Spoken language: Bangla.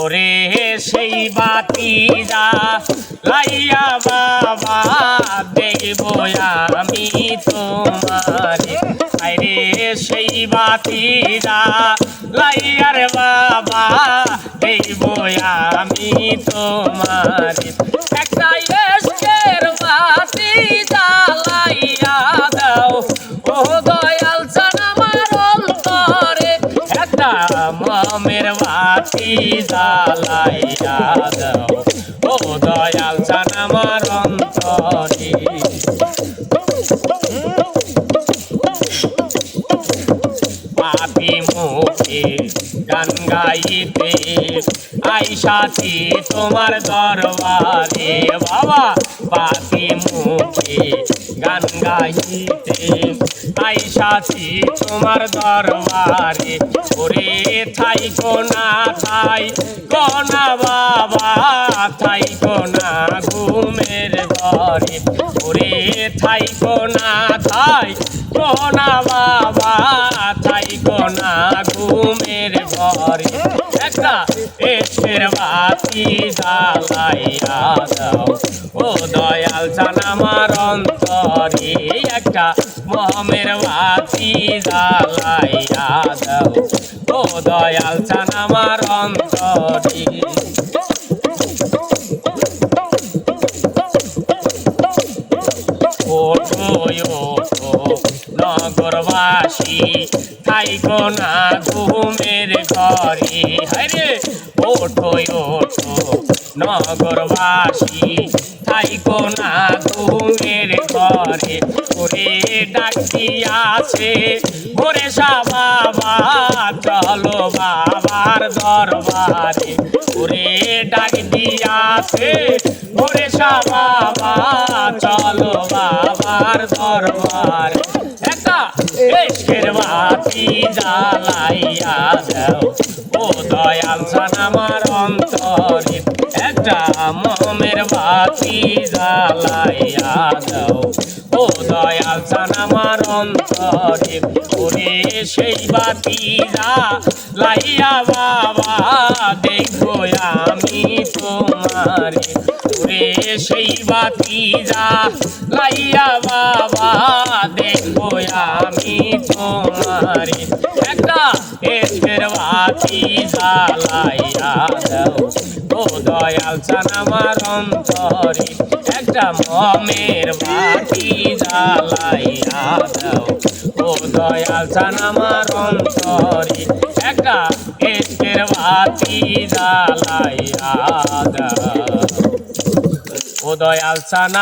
ওরে সেই বাতি জ্বালাইয়া বাবা দেখবো আমি তোমারে। আরে সেই বাতি জ্বালাইয়ার বাবা দেখবো আমি তোমারে। একটা এসকের বাতি জ্বালাইয়া দাও ও দয়াল চান আমার অন্তরে। একটা মমের বাতি জ্বালাইয়া দাও ও দয়াল চান আমার অন্তরে। পাপি মুখে গান গাইতে আইসাছি তোমার দরবারে বাবা। পাপি মুখে গান গাইতে আইসাছি তোমার দরবারে। ওরে থাই কোনা বাবা থাই কোনা ঘুমের ঘরে। ওরে থাই কোনা বাবা থাই কোনা ঘুমের ঘরে। একটা এসের বাতি জ্বালাইয়া দাও ও দয়াল চান আমার অন্তরে। একটা মহমের বাতি জ্বালাইয়া দাও ও দয়াল চান আমার অন্তরে। ওঠো ওঠো নগরবাসী থাইকো না ঘুমের ঘরে। হরে ওঠো ওঠো নগরবাসী থাইকো না ঘুমের ঘরে। ওরে ডাক দিয়াছে ওরে বাবা চলো বাবার দরবারে। ওরে ডাক দিয়াছে ওরে বাবা চলো বাবার দরবারে। একটা এসকের বাতি জ্বালাইয়া দাও ও দয়াল চান আমার অন্তরে। একটা মমের বাতি জ্বালাইয়া দাও ও দয়াল চান আমার অন্তরে। ওরে সেই বাতি জ্বালাইয়া বাবা দেখবো আমি তোমারে। ওরে সেই বাতি জ্বালাইয়া বাবা দেখবো আমি তোমারে। একটা এসকের বাতি জ্বালাইয়া দাও ও দয়াল চান আমার অন্তরে। একটা মমের বাতি জ্বালাইয়া দাও ও দয়াল চান আমার অন্তরে। একটা এসকের বাতি জ্বালাইয়া দাও ও দয়াল চান।